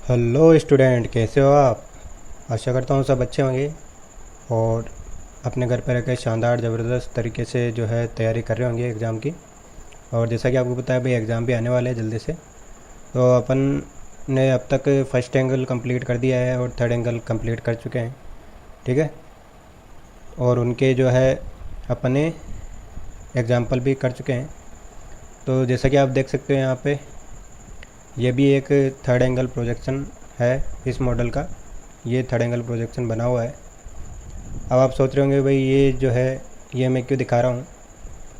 Hello student, कैसे हो आप? आशा करता हूँ सब अच्छे होंगे और अपने घर पर रहकर शानदार ज़बरदस्त तरीके से जो है तैयारी कर रहे होंगे एग्ज़ाम की। और जैसा कि आपको पता है भाई, एग्ज़ाम भी आने वाले हैं जल्दी से। तो अपन ने अब तक फ़र्स्ट एंगल कंप्लीट कर दिया है और थर्ड एंगल कंप्लीट कर चुके हैं, ठीक है। और उनके जो है अपने एग्ज़ाम्पल भी कर चुके हैं। तो जैसा कि आप देख सकते हो यहाँ पे, ये भी एक थर्ड एंगल प्रोजेक्शन है इस मॉडल का। ये थर्ड एंगल प्रोजेक्शन बना हुआ है। अब आप सोच रहे होंगे भाई ये जो है ये मैं क्यों दिखा रहा हूँ,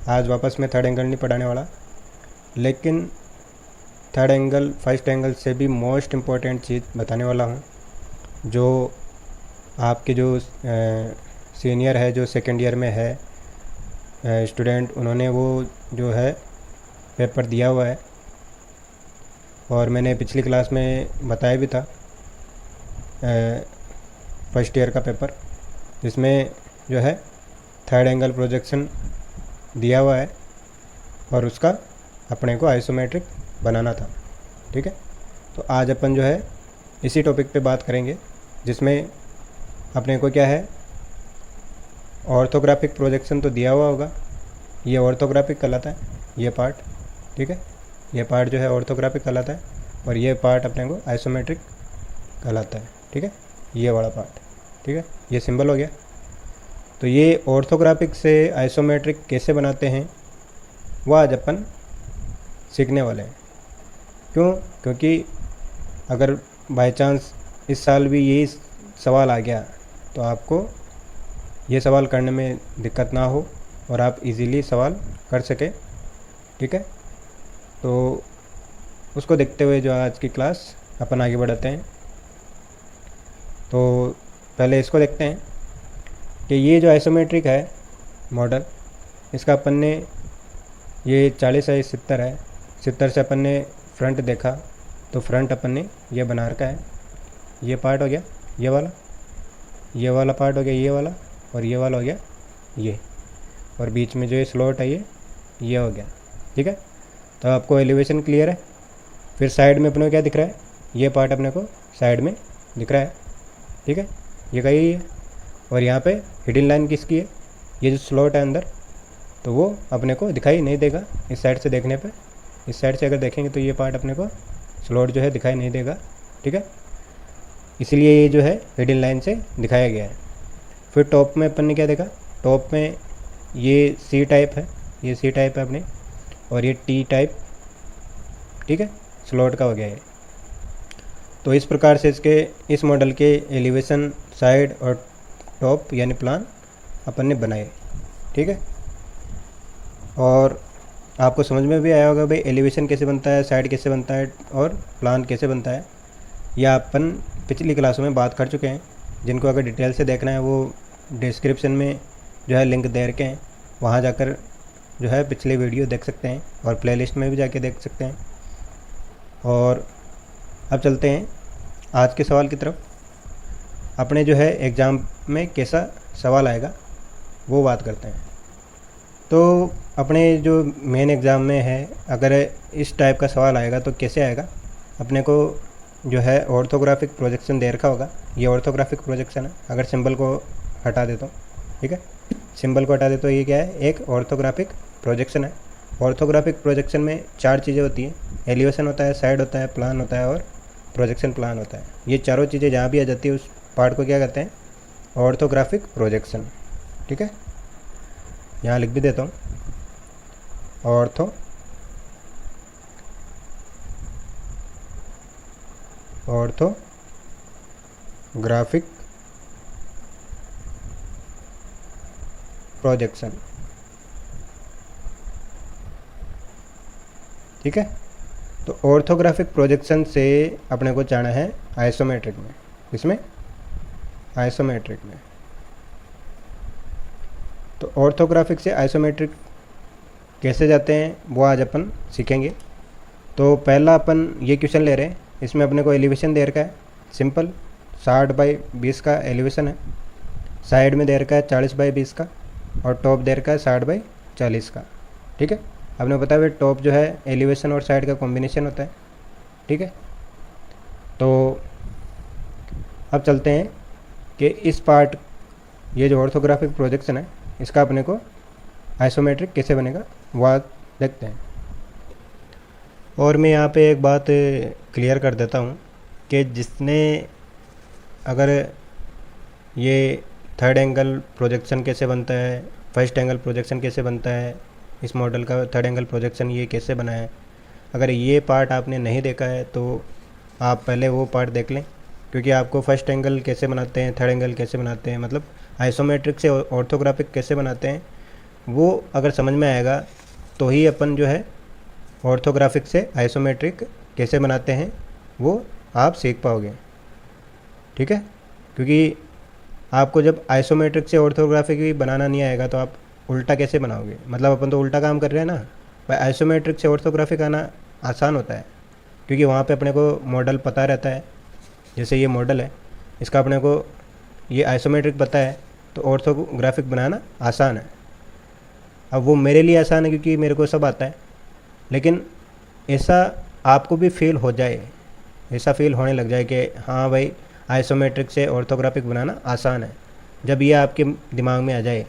आज वापस मैं थर्ड एंगल नहीं पढ़ाने वाला। लेकिन थर्ड एंगल फर्स्ट एंगल से भी मोस्ट इम्पॉर्टेंट चीज़ बताने वाला हूँ, जो आपके जो सीनियर है, जो सेकेंड ईयर में है स्टूडेंट, उन्होंने वो जो है पेपर दिया हुआ है। और मैंने पिछली क्लास में बताया भी था फर्स्ट ईयर का पेपर, जिसमें जो है थर्ड एंगल प्रोजेक्शन दिया हुआ है और उसका अपने को आइसोमेट्रिक बनाना था, ठीक है। तो आज अपन जो है इसी टॉपिक पे बात करेंगे, जिसमें अपने को क्या है, ऑर्थोग्राफिक प्रोजेक्शन तो दिया हुआ होगा, ये ऑर्थोग्राफिक कहलाता है ये पार्ट, ठीक है। ये पार्ट जो है ऑर्थोग्राफिक कहलाता है और ये पार्ट अपने को आइसोमेट्रिक कहलाता है, ठीक है। ये वाला पार्ट, ठीक है, ये सिंबल हो गया। तो ये ऑर्थोग्राफिक से आइसोमेट्रिक कैसे बनाते हैं वो आज अपन सीखने वाले हैं। क्यों? क्योंकि अगर बाय चांस इस साल भी यही सवाल आ गया तो आपको ये सवाल करने में दिक्कत ना हो और आप इजीली सवाल कर सके, ठीक है। तो उसको देखते हुए जो आज की क्लास अपन आगे बढ़ाते हैं। तो पहले इसको देखते हैं कि ये जो आइसोमेट्रिक है मॉडल, इसका अपन ने ये 40 है, 70 है, 70 से अपन ने फ्रंट देखा तो फ्रंट अपन ने ये बना रखा है। ये पार्ट हो गया ये वाला, ये वाला पार्ट हो गया ये वाला, और ये वाला हो गया ये, और बीच में जो ये स्लॉट है ये हो गया, ठीक है। तो आपको एलिवेशन क्लियर है। फिर साइड में अपने को क्या दिख रहा है, ये पार्ट अपने को साइड में दिख रहा है, ठीक है, ये कहीं है। और यहाँ पे हिडन लाइन किसकी है, ये जो स्लॉट है अंदर, तो वो अपने को दिखाई नहीं देगा इस साइड से देखने पे। इस साइड से अगर देखेंगे तो ये पार्ट अपने को स्लॉट जो है दिखाई नहीं देगा, ठीक है। इसलिए ये जो है हिडन लाइन से दिखाया गया है। फिर टॉप में अपन ने क्या देखा, टॉप में ये सी टाइप है, ये सी टाइप है अपने, और ये टी टाइप, ठीक है, स्लॉट का हो गया ये। तो इस प्रकार से इस मॉडल के एलिवेशन, साइड और टॉप यानी प्लान अपन ने बनाए, ठीक है। और आपको समझ में भी आया होगा भाई एलिवेशन कैसे बनता है, साइड कैसे बनता है और प्लान कैसे बनता है। यह अपन पिछली क्लासों में बात कर चुके हैं। जिनको अगर डिटेल से देखना है वो डिस्क्रिप्शन में जो है लिंक दे रखे हैं, वहाँ जाकर जो है पिछले वीडियो देख सकते हैं और प्लेलिस्ट में भी जाके देख सकते हैं। और अब चलते हैं आज के सवाल की तरफ। अपने जो है एग्ज़ाम में कैसा सवाल आएगा वो बात करते हैं। तो अपने जो मेन एग्ज़ाम में है, अगर इस टाइप का सवाल आएगा तो कैसे आएगा, अपने को जो है ऑर्थोग्राफिक प्रोजेक्शन दे रखा होगा। ये ऑर्थोग्राफिक प्रोजेक्शन है। अगर सिंबल को हटा दे तो, ठीक है, सिंबल को हटा दे तो ये क्या है, एक ऑर्थोग्राफिक प्रोजेक्शन है। ऑर्थोग्राफिक प्रोजेक्शन में 4 चीज़ें होती हैं, एलिवेशन होता है, साइड होता है, प्लान होता है और प्रोजेक्शन प्लान होता है। ये चारों चीज़ें जहाँ भी आ जाती है उस पार्ट को क्या कहते हैं, ऑर्थोग्राफिक प्रोजेक्शन, ठीक है। यहाँ लिख भी देता हूँ, ऑर्थोग्राफिक प्रोजेक्शन, ठीक है। तो ऑर्थोग्राफिक प्रोजेक्शन से अपने को जाना है आइसोमेट्रिक में। इसमें आइसोमेट्रिक में, तो ऑर्थोग्राफिक से आइसोमेट्रिक कैसे जाते हैं वो आज अपन सीखेंगे। तो पहला अपन ये क्वेश्चन ले रहे हैं, इसमें अपने को एलिवेशन दे रखा है सिंपल 60/20 का एलिवेशन है, साइड में दे रखा है 40/20 का, और टॉप दे रखा है 60/40 का, ठीक है। आपने पता है टॉप जो है एलिवेशन और साइड का कॉम्बिनेशन होता है, ठीक है। तो अब चलते हैं कि इस पार्ट, ये जो ऑर्थोग्राफिक प्रोजेक्शन है, इसका अपने को आइसोमेट्रिक कैसे बनेगा वो आज देखते हैं। और मैं यहाँ पे एक बात क्लियर कर देता हूँ कि जिसने अगर ये थर्ड एंगल प्रोजेक्शन कैसे बनता है, फर्स्ट एंगल प्रोजेक्शन कैसे बनता है, इस मॉडल का थर्ड एंगल प्रोजेक्शन ये कैसे बना है, अगर ये पार्ट आपने नहीं देखा है तो आप पहले वो पार्ट देख लें, क्योंकि आपको फर्स्ट एंगल कैसे बनाते हैं, थर्ड एंगल कैसे बनाते हैं, मतलब आइसोमेट्रिक से ऑर्थोग्राफिक कैसे बनाते हैं, वो अगर समझ में आएगा तो ही अपन जो है ऑर्थोग्राफिक से आइसोमेट्रिक कैसे बनाते हैं वो आप सीख पाओगे, ठीक है। क्योंकि आपको जब आइसोमेट्रिक से ऑर्थोग्राफिक भी बनाना नहीं आएगा तो आप उल्टा कैसे बनाओगे, मतलब अपन तो उल्टा काम कर रहे हैं ना। भाई आइसोमेट्रिक से ऑर्थोग्राफिक आना आसान होता है, क्योंकि वहाँ पे अपने को मॉडल पता रहता है। जैसे ये मॉडल है, इसका अपने को ये आइसोमेट्रिक पता है, तो ऑर्थोग्राफिक बनाना आसान है। अब वो मेरे लिए आसान है क्योंकि मेरे को सब आता है, लेकिन ऐसा आपको भी फील हो जाए, ऐसा फील होने लग जाए कि हाँ भाई आइसोमेट्रिक से ऑर्थोग्राफिक बनाना आसान है, जब ये आपके दिमाग में आ जाए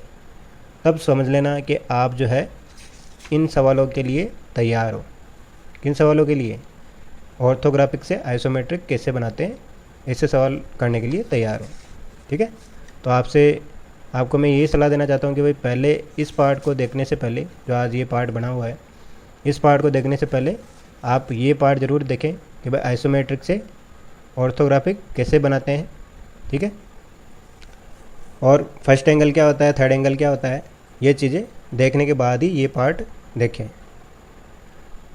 तब समझ लेना कि आप जो है इन सवालों के लिए तैयार हो। किन सवालों के लिए? ऑर्थोग्राफिक से आइसोमेट्रिक कैसे बनाते हैं, ऐसे सवाल करने के लिए तैयार हो, ठीक है। तो आपको मैं यही सलाह देना चाहता हूँ कि भाई पहले इस पार्ट को देखने से पहले, जो आज ये पार्ट बना हुआ है, इस पार्ट को देखने से पहले आप ये पार्ट ज़रूर देखें कि भाई आइसोमेट्रिक से ऑर्थोग्राफिक कैसे बनाते हैं, ठीक है। और फर्स्ट एंगल क्या होता है, थर्ड एंगल क्या होता है, ये चीज़ें देखने के बाद ही ये पार्ट देखें।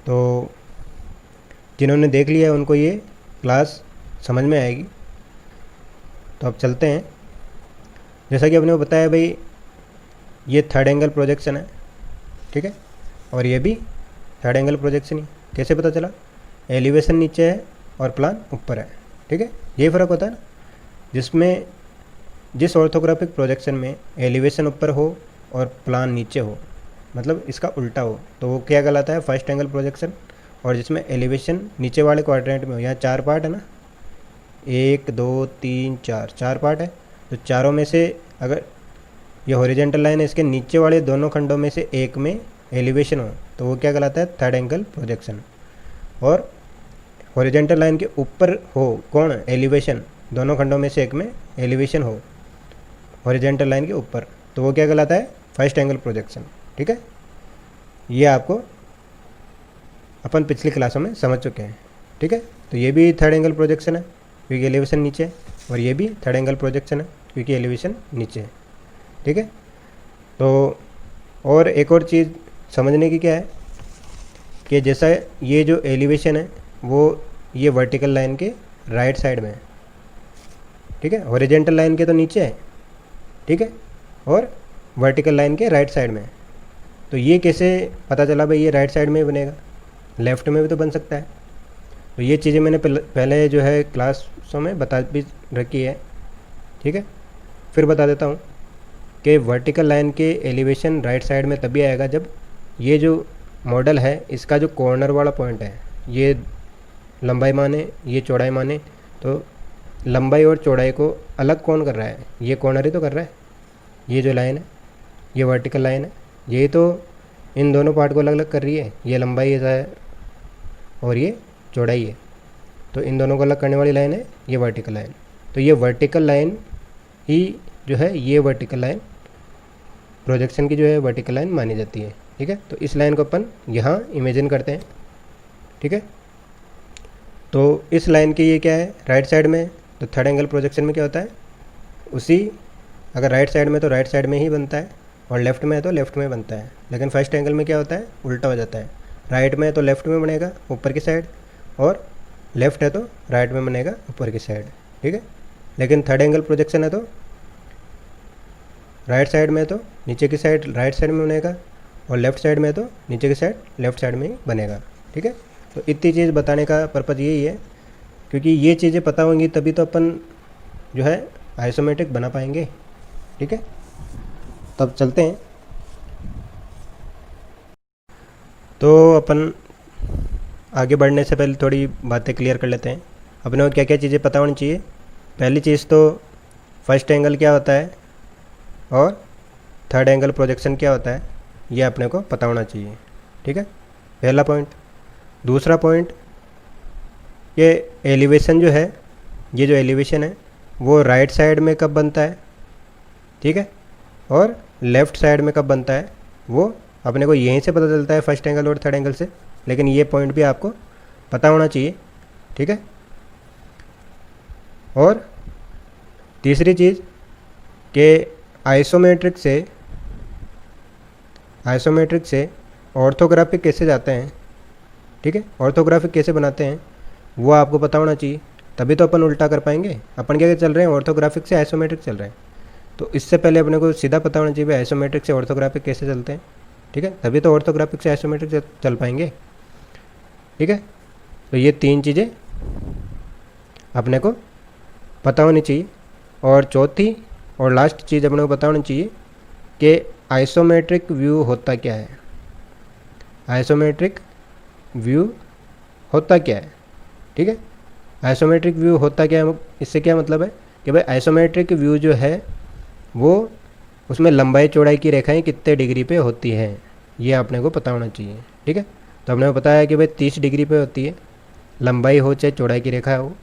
तो जिन्होंने देख लिया है उनको ये क्लास समझ में आएगी। तो अब चलते हैं। जैसा कि आपने को बताया भाई ये थर्ड एंगल प्रोजेक्शन है, ठीक है, और ये भी थर्ड एंगल प्रोजेक्शन ही। कैसे पता चला? एलिवेशन नीचे है और प्लान ऊपर है, ठीक है, यही फ़र्क होता है ना। जिसमें जिस ऑर्थोग्राफिक प्रोजेक्शन में एलिवेशन ऊपर हो और प्लान नीचे हो, मतलब इसका उल्टा हो, तो वो क्या कहलाता है? First angle projection. और जिसमें एलिवेशन नीचे वाले क्वाड्रेंट में हो, यहाँ 4 पार्ट है ना, 1 2 3 4, 4 पार्ट है, तो चारों में से अगर ये हॉरिजेंटल लाइन है, इसके नीचे वाले दोनों खंडों में से एक में एलिवेशन हो तो वो क्या कहलाता है? Third angle projection. और हॉरिजेंटल लाइन के ऊपर हो कौन? एलिवेशन, दोनों खंडों में से एक में एलिवेशन हो हॉरिजेंटल लाइन के ऊपर, तो वो क्या कहलाता है? फर्स्ट एंगल प्रोजेक्शन, ठीक है। ये आपको अपन पिछली क्लासों में समझ चुके हैं, ठीक है। तो ये भी थर्ड एंगल प्रोजेक्शन है क्योंकि एलिवेशन नीचे है, और ये भी थर्ड एंगल प्रोजेक्शन है क्योंकि एलिवेशन नीचे है, ठीक है। तो और एक और चीज़ समझने की क्या है कि जैसा ये जो एलिवेशन है वो ये वर्टिकल लाइन के राइट साइड में है, ठीक है, हॉरिजेंटल लाइन के तो नीचे है, ठीक है, और वर्टिकल लाइन के राइट साइड में है। तो ये कैसे पता चला भाई ये राइट साइड में ही बनेगा? लेफ़्ट में भी तो बन सकता है। तो ये चीज़ें मैंने पहले जो है क्लासों में बता भी रखी है, ठीक है। फिर बता देता हूँ कि वर्टिकल लाइन के एलिवेशन राइट साइड में तभी आएगा जब ये जो मॉडल है इसका जो कॉर्नर वाला पॉइंट है, ये लंबाई माने, ये चौड़ाई माने, तो लंबाई और चौड़ाई को अलग कौन कर रहा है? ये कॉर्नर ही तो कर रहा है। ये जो लाइन है, ये वर्टिकल लाइन है, यही तो इन दोनों पार्ट को अलग अलग कर रही है। ये लंबाई है और ये चौड़ाई है, तो इन दोनों को अलग करने वाली लाइन है ये वर्टिकल लाइन। तो ये वर्टिकल लाइन ही जो है, ये वर्टिकल लाइन प्रोजेक्शन की जो है वर्टिकल लाइन मानी जाती है, ठीक है। तो इस लाइन को अपन यहाँ इमेजिन करते हैं, ठीक है। तो इस लाइन की ये क्या है? राइट साइड में। तो थर्ड एंगल प्रोजेक्शन में क्या होता है? उसी, अगर राइट साइड में तो राइट साइड में ही बनता है, और लेफ़्ट में है तो लेफ़्ट में बनता है। लेकिन फर्स्ट एंगल में क्या होता है? उल्टा हो जाता है। राइट में है तो लेफ़्ट में बनेगा ऊपर की साइड, और लेफ़्ट है तो राइट में बनेगा ऊपर की साइड, ठीक है। लेकिन थर्ड एंगल प्रोजेक्शन है तो राइट साइड में है तो नीचे की साइड राइट साइड में बनेगा, और लेफ़्ट साइड में है तो नीचे की साइड लेफ़्ट साइड में ही बनेगा, ठीक है। तो इतनी चीज़ बताने का पर्पज़ यही है, क्योंकि ये चीज़ें पता होंगी तभी तो अपन जो है आइसोमेट्रिक बना पाएंगे, ठीक है। तब चलते हैं। तो अपन आगे बढ़ने से पहले थोड़ी बातें क्लियर कर लेते हैं। अपने को क्या क्या चीज़ें पता होनी चाहिए। पहली चीज़ तो फर्स्ट एंगल क्या होता है और थर्ड एंगल प्रोजेक्शन क्या होता है, ये अपने को पता होना चाहिए। ठीक है, पहला पॉइंट। दूसरा पॉइंट, ये एलिवेशन जो है, ये जो एलिवेशन है वो राइट साइड में कब बनता है, ठीक है, और लेफ़्ट साइड में कब बनता है, वो अपने को यहीं से पता चलता है फर्स्ट एंगल और थर्ड एंगल से। लेकिन ये पॉइंट भी आपको पता होना चाहिए। ठीक है। और तीसरी चीज़ कि आइसोमेट्रिक से ऑर्थोग्राफिक कैसे जाते हैं, ठीक है, ऑर्थोग्राफिक कैसे बनाते हैं वो आपको पता होना चाहिए, तभी तो अपन उल्टा कर पाएंगे। अपन क्या चल रहे हैं, ऑर्थोग्राफिक से आइसोमेट्रिक चल रहे हैं, तो इससे पहले अपने को सीधा पता होना चाहिए आइसोमेट्रिक से ऑर्थोग्राफिक कैसे चलते हैं। ठीक है, तभी तो ऑर्थोग्राफिक से आइसोमेट्रिक चल पाएंगे। ठीक है, तो ये तीन चीज़ें अपने को पता होनी चाहिए। और चौथी और लास्ट चीज़ अपने को पता होनी चाहिए कि आइसोमेट्रिक व्यू होता क्या है। आइसोमेट्रिक व्यू होता क्या है, ठीक है। आइसोमेट्रिक व्यू होता क्या है, इससे क्या मतलब है कि भाई आइसोमेट्रिक व्यू जो है वो उसमें लंबाई चौड़ाई की रेखाएं कितने डिग्री पे होती हैं, ये आपने को पता होना चाहिए। ठीक है, तो हमने को पता है कि भाई 30 डिग्री पे होती है, लंबाई हो चाहे चौड़ाई की रेखा हो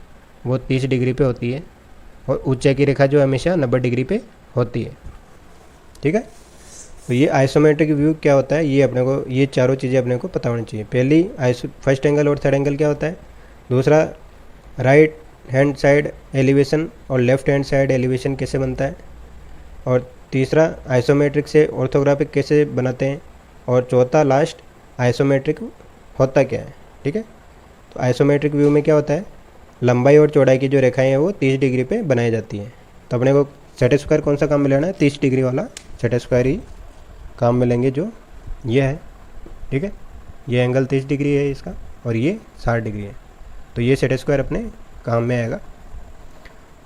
वो 30 डिग्री पे होती है, और ऊंचाई की रेखा जो हमेशा 90 डिग्री पे होती है। ठीक है, तो ये आइसोमेट्रिक व्यू क्या होता है, ये अपने को, ये चारों चीज़ें अपने को पता होनी चाहिए। पहली फर्स्ट एंगल और थर्ड एंगल क्या होता है, दूसरा राइट हैंड साइड एलिवेशन और लेफ़्ट हैंड साइड एलिवेशन कैसे बनता है, और तीसरा आइसोमेट्रिक से ऑर्थोग्राफिक कैसे बनाते हैं, और चौथा लास्ट आइसोमेट्रिक होता क्या है। ठीक है, तो आइसोमेट्रिक व्यू में क्या होता है, लंबाई और चौड़ाई की जो रेखाएं हैं वो 30 डिग्री पे बनाई जाती हैं। तो अपने को सेट स्क्वायर कौन सा काम मिलाना है, 30 डिग्री वाला सेट स्क्वायर ही काम मिलेंगे जो ये है। ठीक है, ये एंगल 30 डिग्री है इसका, और ये 60 डिग्री है, तो ये सेट स्क्वायर अपने काम में आएगा।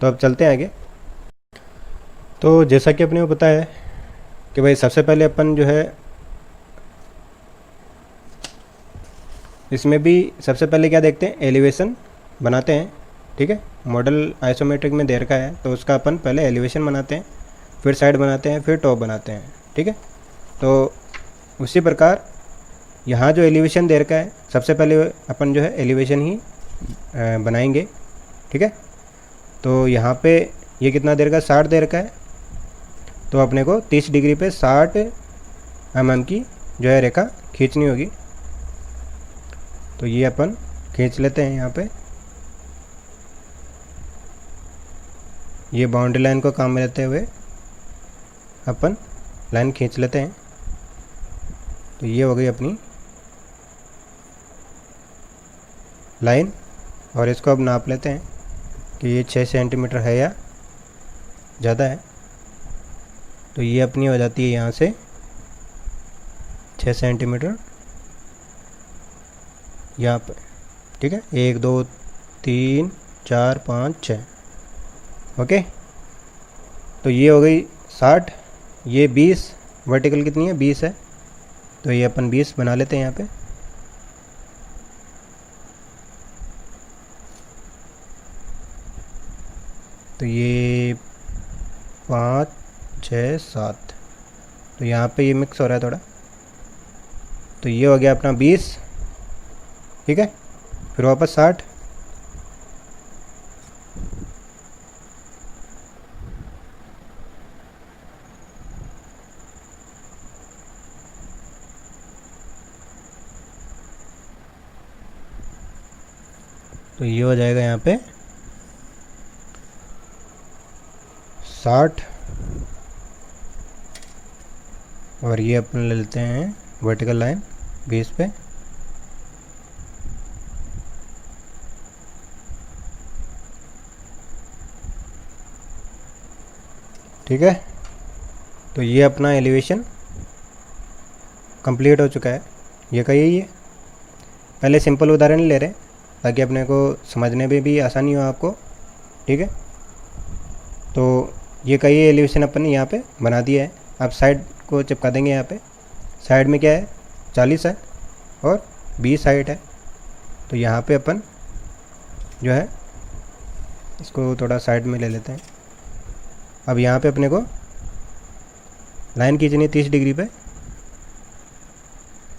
तो अब चलते हैं आगे। तो जैसा कि अपने को पता है कि भाई सबसे पहले अपन जो है इसमें भी सबसे पहले क्या देखते हैं, एलिवेशन बनाते हैं। ठीक है, मॉडल आइसोमेट्रिक में दे रखा है तो उसका अपन पहले एलिवेशन बनाते हैं, फिर साइड बनाते हैं, फिर टॉप बनाते हैं। ठीक है, तो उसी प्रकार यहाँ जो एलिवेशन दे रखा है सबसे पहले अपन जो है एलिवेशन ही बनाएंगे। ठीक है, तो यहाँ पे ये कितना दे रखा है, 60 दे रखा है, तो अपने को 30 डिग्री पे 60 mm की जो है रेखा खींचनी होगी। तो ये अपन खींच लेते हैं। यहाँ पे ये बाउंड्री लाइन को काम में लेते हुए अपन लाइन खींच लेते हैं। तो ये हो गई अपनी लाइन, और इसको अब नाप लेते हैं कि ये 6 सेंटीमीटर है या ज़्यादा है। तो ये अपनी हो जाती है यहाँ से 6 सेंटीमीटर यहाँ पे। ठीक है, 1 2 3 4 5 6। ओके, तो ये हो गई 60, ये 20, वर्टिकल कितनी है 20 है, तो ये अपन 20 बना लेते हैं यहाँ पे। तो ये 5 6 7, तो यहाँ पे ये मिक्स हो रहा है थोड़ा, तो ये हो गया अपना 20। ठीक है, फिर वापस 60, तो ये हो जाएगा यहाँ पे 60, और ये अपन ले लेते हैं वर्टिकल लाइन 20 पे। ठीक है, तो ये अपना एलिवेशन कंप्लीट हो चुका है। ये का यही है, पहले सिंपल उदाहरण ले रहे हैं ताकि अपने को समझने में भी आसानी हो आपको। ठीक है, तो ये का ये एलिवेशन अपन ने यहाँ पे बना दिया है। अब साइड को चिपका देंगे। यहाँ पे साइड में क्या है, 40 है और 20 हाइट है, तो यहाँ पे अपन जो है इसको थोड़ा साइड में ले लेते हैं। अब यहाँ पे अपने को लाइन खींचनी है 30 डिग्री पे,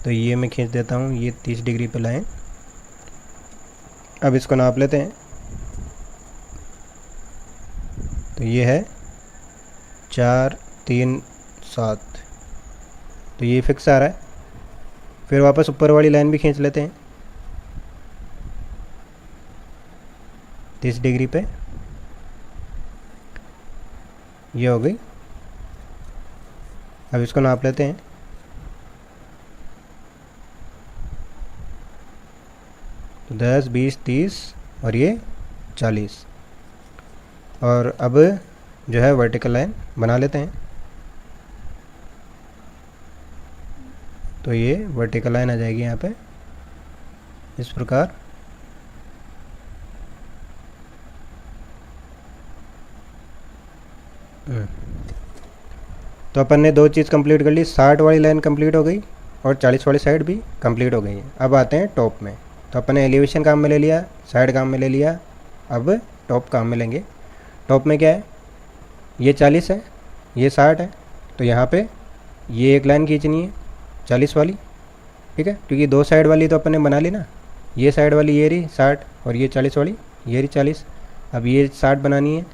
तो ये मैं खींच देता हूँ, ये 30 डिग्री पे लाइन। अब इसको नाप लेते हैं, तो ये है 4 3 7, तो ये फिक्स आ रहा है। फिर वापस ऊपर वाली लाइन भी खींच लेते हैं 30 डिग्री पे, ये हो गई। अब इसको नाप लेते हैं, तो 10 20 30 और ये 40। और अब जो है वर्टिकल लाइन बना लेते हैं, तो ये वर्टिकल लाइन आ जाएगी यहाँ पे इस प्रकार। तो अपन ने 2 चीज़ कंप्लीट कर ली, 60 वाली लाइन कंप्लीट हो गई और 40 वाली साइड भी कंप्लीट हो गई है। अब आते हैं टॉप में। तो अपन ने एलिवेशन काम में ले लिया, साइड काम में ले लिया, अब टॉप काम में लेंगे। टॉप में क्या है, ये 40 है, ये 60 है, तो यहाँ पे ये एक लाइन खींचनी है 40 वाली, ठीक है, क्योंकि 2 साइड वाली तो अपन ने बना ली ना। ये साइड वाली ये रही 60 और ये 40 वाली ये रही 40। अब ये 60 बनानी है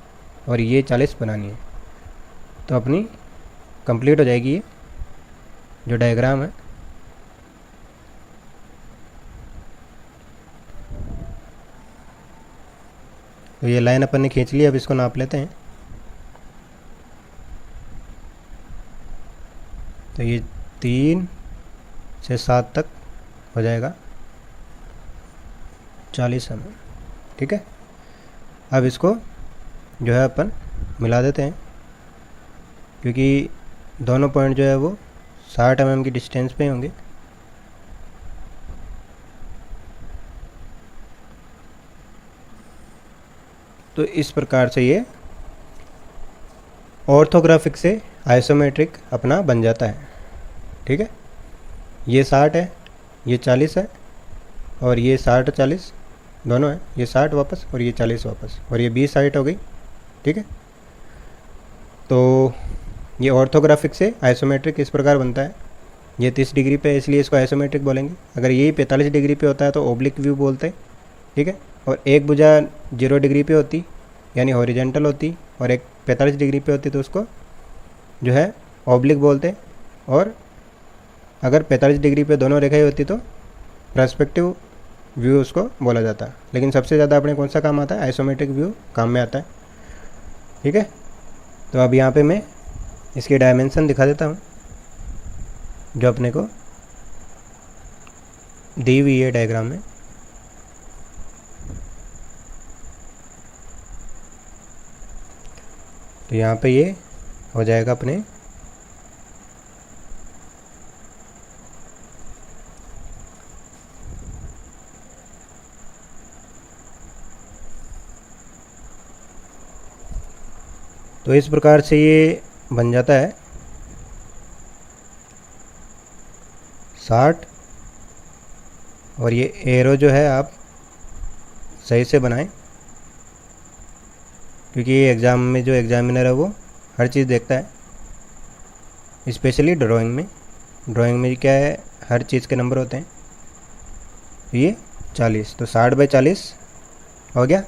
और ये 40 बनानी है, तो अपनी कंप्लीट हो जाएगी ये जो डायग्राम है। तो ये लाइन अपन ने खींच ली, अब इसको नाप लेते हैं। तो ये 3 से 7 तक हो जाएगा 40 mm, ठीक है। अब इसको जो है अपन मिला देते हैं, क्योंकि दोनों पॉइंट जो है वो 60 mm की डिस्टेंस पे होंगे। तो इस प्रकार से ये ऑर्थोग्राफिक से आइसोमेट्रिक अपना बन जाता है, ठीक है। ये 60 है, ये 40 है, और ये 60 40 दोनों है, ये 60 वापस और ये 40 वापस, और ये 20 साइड हो गई, ठीक है। तो ये ऑर्थोग्राफिक से आइसोमेट्रिक इस प्रकार बनता है। ये 30 डिग्री पे, इसलिए इसको आइसोमेट्रिक बोलेंगे। अगर यही 45 डिग्री पे होता है तो ओब्लिक व्यू बोलते हैं, ठीक है। और एक भुजा 0 डिग्री पे होती यानी हॉरिजेंटल होती, और एक 45 डिग्री पे होती तो उसको जो है ओब्लिक बोलते हैं। और अगर 45 डिग्री पे दोनों रेखाएं होती तो पर्सपेक्टिव व्यू उसको बोला जाता है। लेकिन सबसे ज़्यादा अपने कौन सा काम आता है, आइसोमेट्रिक व्यू काम में आता है, ठीक है। तो अब यहाँ पे मैं इसकी डायमेंशन दिखा देता हूँ जो अपने को दी हुई है डायग्राम में। तो यहाँ पे ये हो जाएगा अपने तो इस प्रकार से ये बन जाता है 60। और ये एरो जो है आप सही से बनाएं, क्योंकि ये एग्ज़ाम में जो एग्ज़ामिनर है वो हर चीज़ देखता है, स्पेशली ड्राइंग में। ड्राइंग में क्या है, हर चीज़ के नंबर होते हैं। ये 40, तो 60 बाई 40 हो गया,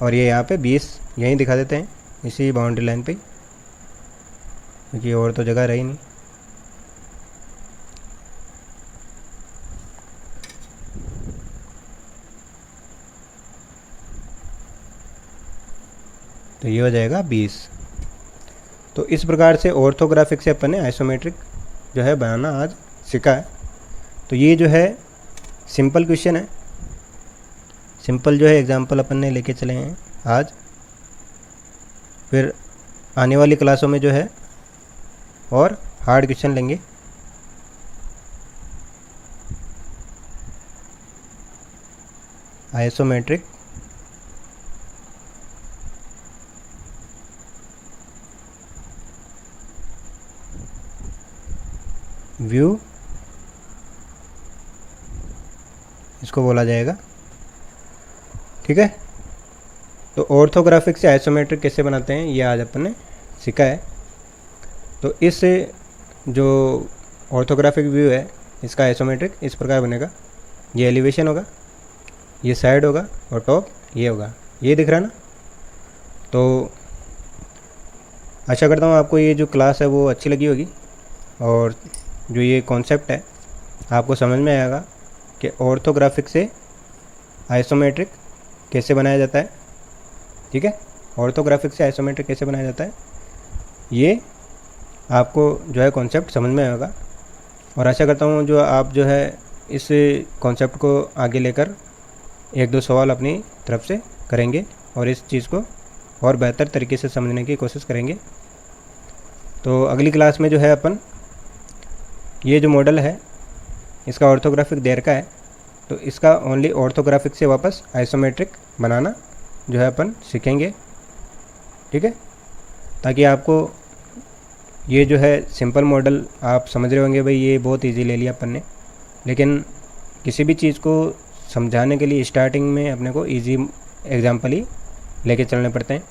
और ये यहाँ पे 20 यहीं दिखा देते हैं इसी बाउंड्री लाइन पे, क्योंकि और तो जगह रही नहीं। तो ये हो जाएगा 20। तो इस प्रकार से ऑर्थोग्राफिक से अपन ने आइसोमेट्रिक जो है बनाना आज सीखा है। तो ये जो है सिंपल क्वेश्चन है, सिंपल जो है एग्जाम्पल अपन ने लेके चले हैं आज। फिर आने वाली क्लासों में जो है और हार्ड क्वेश्चन लेंगे। आइसोमेट्रिक व्यू इसको बोला जाएगा, ठीक है। तो ऑर्थोग्राफिक से आइसोमेट्रिक कैसे बनाते हैं ये आज अपन ने सीखा है। तो इस जो ऑर्थोग्राफिक व्यू है इसका आइसोमेट्रिक इस प्रकार बनेगा। ये एलिवेशन होगा, ये साइड होगा और टॉप ये होगा, ये दिख रहा है ना। तो आशा करता हूँ आपको ये जो क्लास है वो अच्छी लगी होगी और जो ये कॉन्सेप्ट है आपको समझ में आएगा कि ऑर्थोग्राफिक से आइसोमेट्रिक कैसे बनाया जाता है। ठीक है, ऑर्थोग्राफिक से आइसोमेट्रिक कैसे बनाया जाता है ये आपको जो है कॉन्सेप्ट समझ में आएगा। और आशा करता हूँ जो आप जो है इस कॉन्सेप्ट को आगे लेकर एक दो सवाल अपनी तरफ से करेंगे और इस चीज़ को और बेहतर तरीके से समझने की कोशिश करेंगे। तो अगली क्लास में जो है अपन ये जो मॉडल है इसका ऑर्थोग्राफिक दे रखा है, तो इसका ओनली ऑर्थोग्राफिक से वापस आइसोमेट्रिक बनाना जो है अपन सीखेंगे। ठीक है, ताकि आपको ये जो है सिंपल मॉडल आप समझ रहे होंगे भाई ये बहुत इजी ले लिया अपन ने, लेकिन किसी भी चीज़ को समझाने के लिए स्टार्टिंग में अपने को इजी एग्जाम्पल ही लेके चलने पड़ते हैं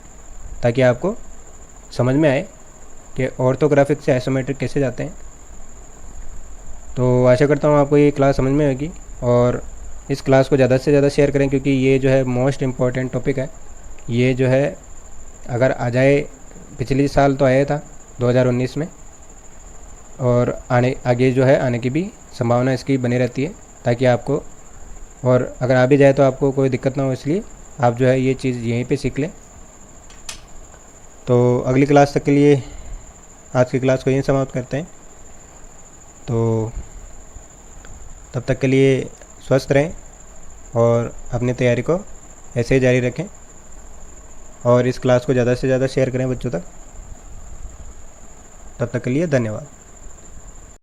ताकि आपको समझ में आए कि ऑर्थोग्राफिक से आइसोमेट्रिक कैसे जाते हैं। तो आशा करता हूँ आपको ये क्लास समझ में आएगी और इस क्लास को ज़्यादा से ज़्यादा शेयर करें क्योंकि ये जो है मोस्ट इम्पॉर्टेंट टॉपिक है। ये जो है अगर आ जाए, पिछले साल तो आया था 2019 में और आगे जो है आने की भी संभावना इसकी बनी रहती है ताकि आपको, और अगर आ भी जाए तो आपको कोई दिक्कत ना हो, इसलिए आप जो है ये चीज़ यहीं पे सीख लें। तो अगली क्लास तक के लिए आज की क्लास को यहीं समाप्त करते हैं। तो तब तक के लिए स्वस्थ रहें और अपनी तैयारी को ऐसे ही जारी रखें और इस क्लास को ज़्यादा से ज़्यादा शेयर करें बच्चों तक। तब तक के लिए धन्यवाद।